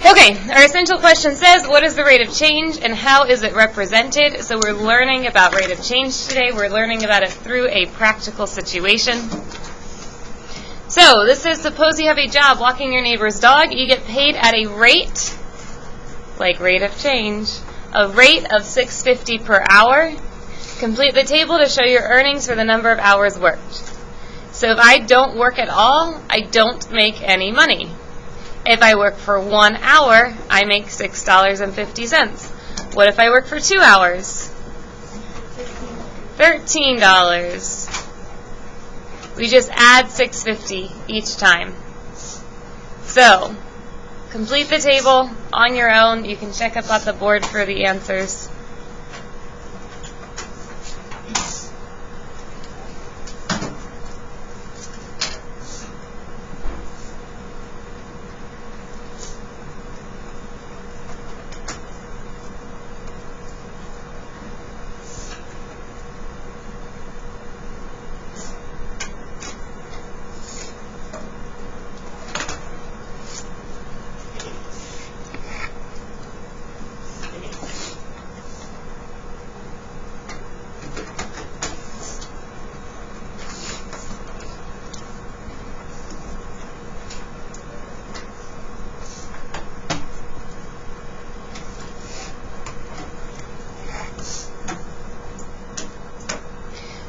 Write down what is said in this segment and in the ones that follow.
Okay, our essential question says, what is the rate of change and how is it represented? So we're learning about rate of change today. We're learning about it through a practical situation. So this is, suppose you have a job walking your neighbor's dog. You get paid at a rate, like rate of change, a rate of $6.50 per hour. Complete the table to show your earnings for the number of hours worked. So if I don't work at all, I don't make any money. If I work for 1 hour, I make $6.50. What if I work for 2 hours? $13. We just add $6.50 each time. So, complete the table on your own. You can check up on the board for the answers.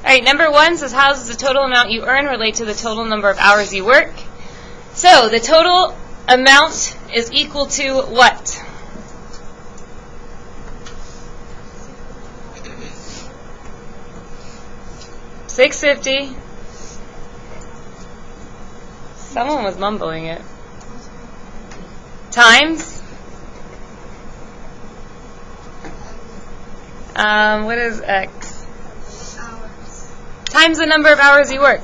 Alright, number 1 says, how does the total amount you earn relate to the total number of hours you work? So, the total amount is equal to what? $6.50. Someone was mumbling it. Times? What is X? Times the number of hours you work.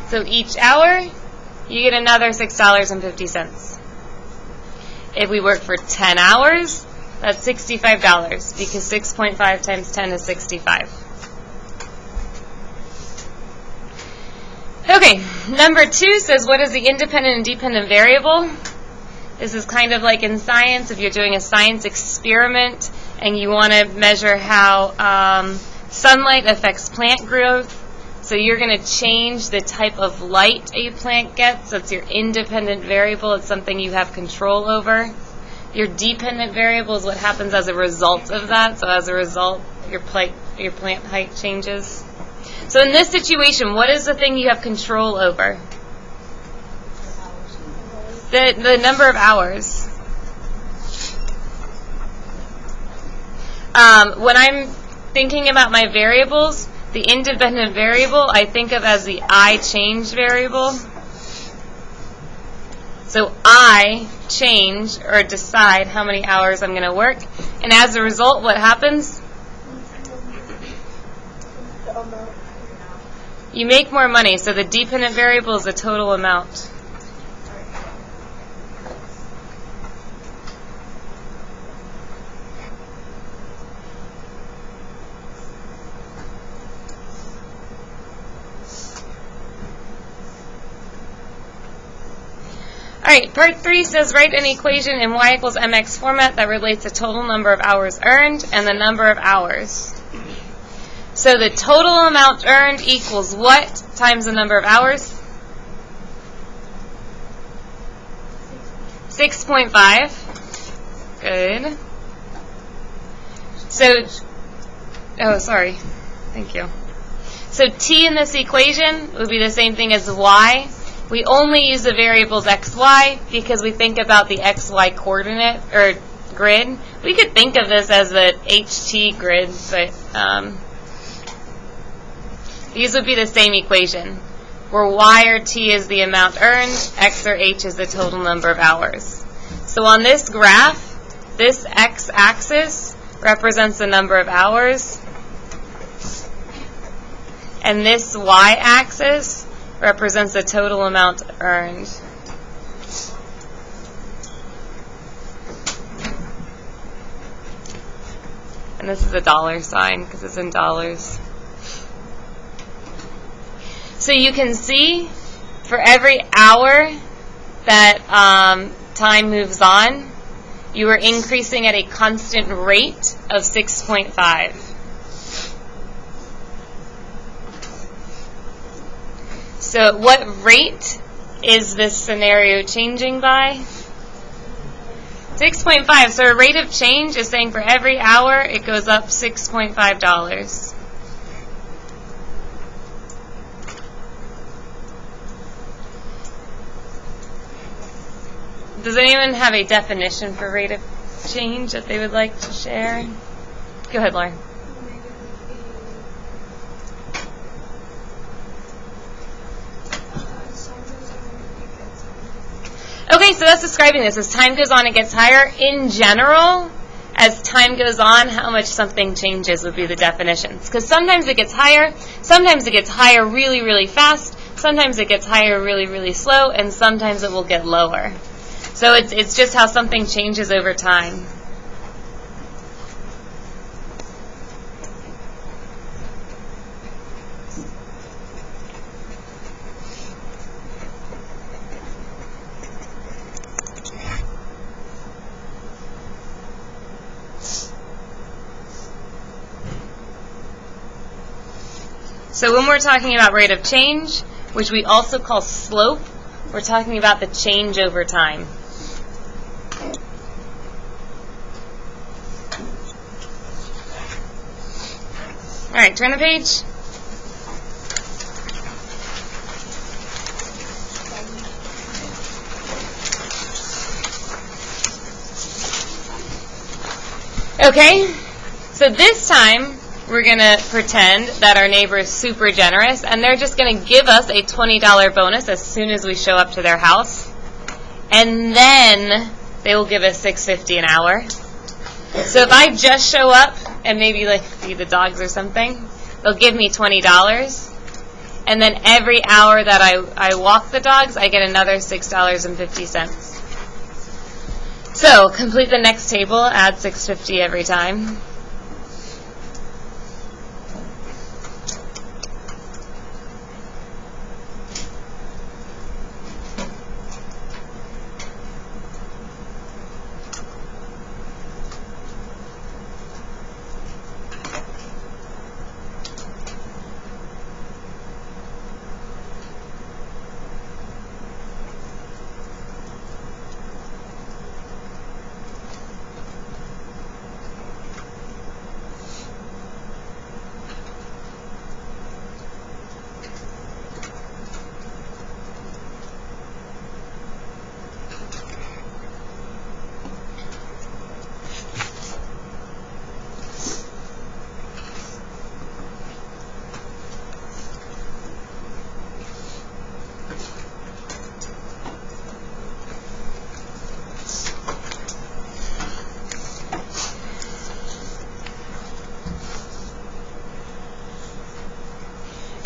So each hour, you get another $6.50. If we work for 10 hours, that's $65 because 6.5 times 10 is 65. Okay, number 2 says, what is the independent and dependent variable? This is kind of like in science, if you're doing a science experiment and you want to measure how sunlight affects plant growth. So you're going to change the type of light a plant gets. That's your independent variable. It's something you have control over. Your dependent variable is what happens as a result of that. So as a result, your plant height changes. So in this situation, what is the thing you have control over? The number of hours. When I'm thinking about my variables, the independent variable I think of as the I change variable. So I change or decide how many hours I'm going to work. And as a result, what happens? You make more money, so the dependent variable is the total amount. Alright, part 3 says write an equation in y equals mx format that relates the total number of hours earned and the number of hours. So the total amount earned equals what times the number of hours? 6.5. Good. So, oh, sorry. Thank you. So t in this equation would be the same thing as y. We only use the variables x, y because we think about the xy coordinate or grid. We could think of this as the ht grid, but these would be the same equation, where y or t is the amount earned, x or h is the total number of hours. So on this graph, this x-axis represents the number of hours, and this y-axis represents the total amount earned. And this is a dollar sign because it's in dollars. So you can see for every hour that time moves on, you are increasing at a constant rate of 6.5. So what rate is this scenario changing by? 6.5. So a rate of change is saying for every hour it goes up $6.5. Does anyone have a definition for rate of change that they would like to share? Go ahead, Laura. Okay, so that's describing this. As time goes on, it gets higher. In general, as time goes on, how much something changes would be the definitions. Because sometimes it gets higher really, really fast, sometimes it gets higher really, really slow, and sometimes it will get lower. So it's just how something changes over time. So when we're talking about rate of change, which we also call slope, we're talking about the change over time. All right, turn the page. Okay, so this time we're going to pretend that our neighbor is super generous, and they're just going to give us a $20 bonus as soon as we show up to their house. And then they will give us $6.50 an hour. So if I just show up and maybe like feed the dogs or something, they'll give me $20. And then every hour that I walk the dogs, I get another $6.50. So complete the next table, add $6.50 every time.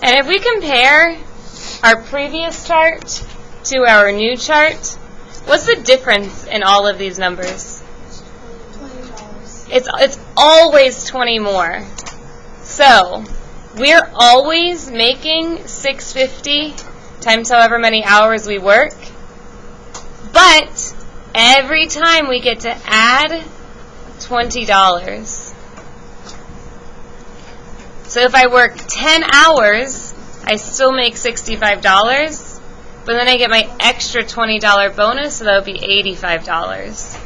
And if we compare our previous chart to our new chart, what's the difference in all of these numbers? $20. It's always 20 more. So we're always making $6.50 times however many hours we work, but every time we get to add $20. So if I work 10 hours, I still make $65, but then I get my extra $20 bonus, so that would be $85.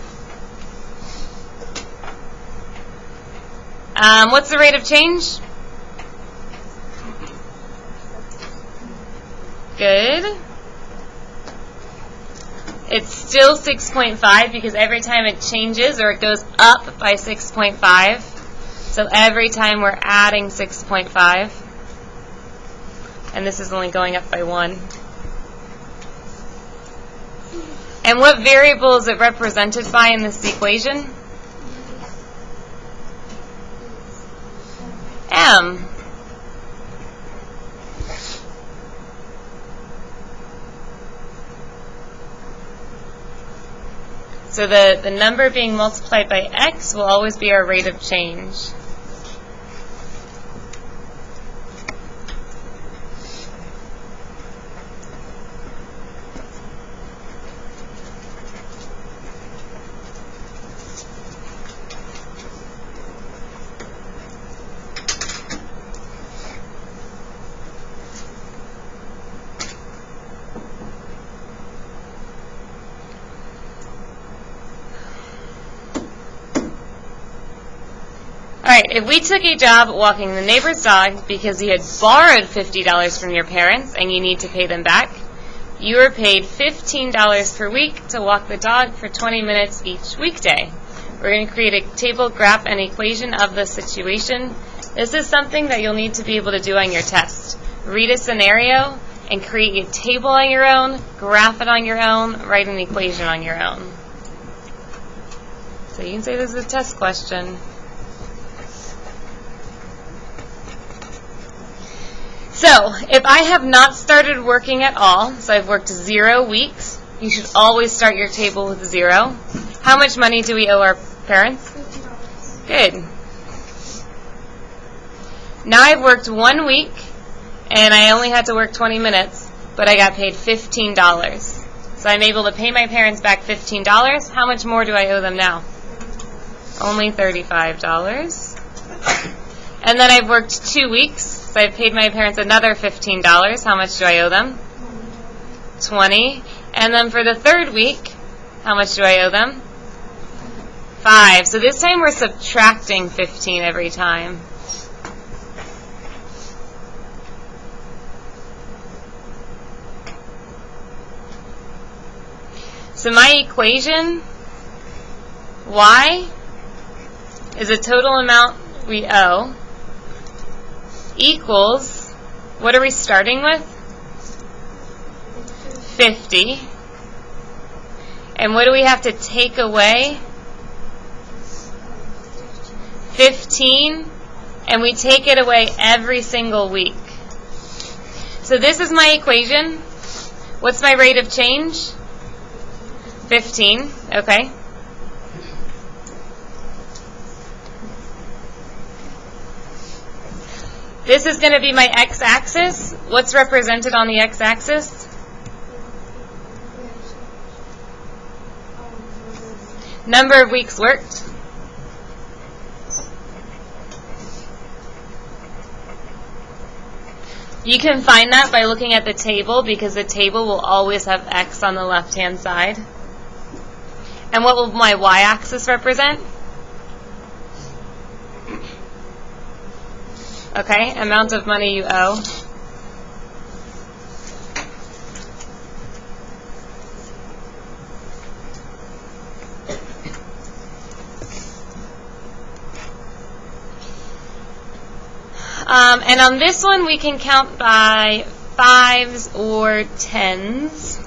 What's the rate of change? Good. It's still 6.5 because every time it changes or it goes up by 6.5. So every time we're adding 6.5, and this is only going up by 1. And what variable is it represented by in this equation? M. So the number being multiplied by x will always be our rate of change. right, if we took a job walking the neighbor's dog because you had borrowed $50 from your parents and you need to pay them back, you are paid $15 per week to walk the dog for 20 minutes each weekday. We're going to create a table, graph, and equation of the situation. This is something that you'll need to be able to do on your test. Read a scenario and create a table on your own, graph it on your own, write an equation on your own. So you can say this is a test question. So, if I have not started working at all, so I've worked 0 weeks, you should always start your table with 0. How much money do we owe our parents? $50. Good. Now I've worked 1 week, and I only had to work 20 minutes, but I got paid $15. So I'm able to pay my parents back $15. How much more do I owe them now? Only $35. And then I've worked 2 weeks, so I've paid my parents another $15. How much do I owe them? $20. And then for the 3rd week, how much do I owe them? $5. So this time we're subtracting 15 every time. So my equation, y, is the total amount we owe, equals, what are we starting with? 50. And what do we have to take away? 15. And we take it away every single week. So this is my equation. What's my rate of change? 15. Okay. This is going to be my x-axis. What's represented on the x-axis? Number of weeks worked. You can find that by looking at the table, because the table will always have x on the left-hand side. And what will my y-axis represent? Okay, amount of money you owe. And on this one, we can count by 5s or 10s.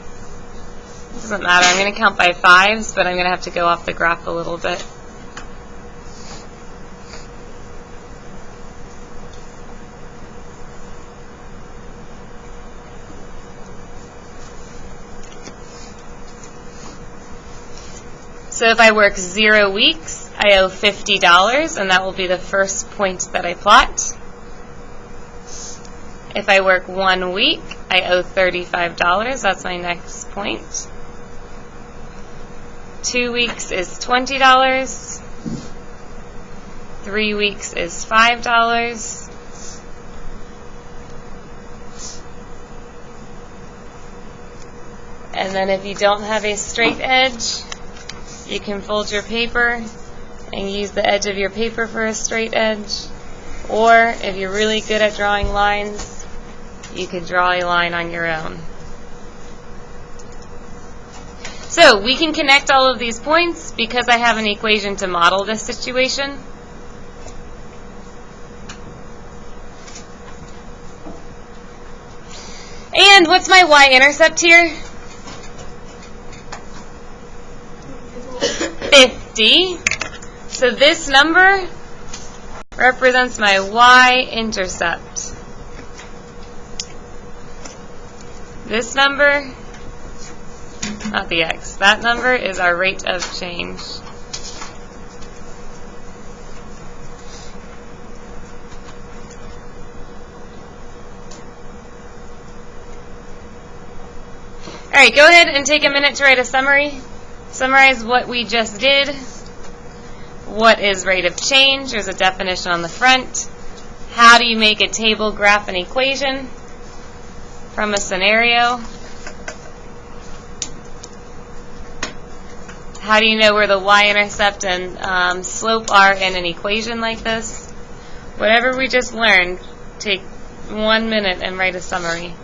Doesn't matter. I'm going to count by 5s, but I'm going to have to go off the graph a little bit. So if I work 0 weeks, I owe $50, and that will be the first point that I plot. If I work 1 week, I owe $35. That's my next point. 2 weeks is $20. 3 weeks is $5. And then if you don't have a straight edge, you can fold your paper and use the edge of your paper for a straight edge. Or if you're really good at drawing lines, you could draw a line on your own. So we can connect all of these points because I have an equation to model this situation. And what's my y-intercept here? 50. So this number represents my y-intercept. This number, not the x, that number is our rate of change. All right, go ahead and take a minute to write a summary. Summarize what we just did. What is rate of change? There's a definition on the front. How do you make a table, graph, and equation from a scenario? How do you know where the y-intercept and slope are in an equation like this? Whatever we just learned, take 1 minute and write a summary.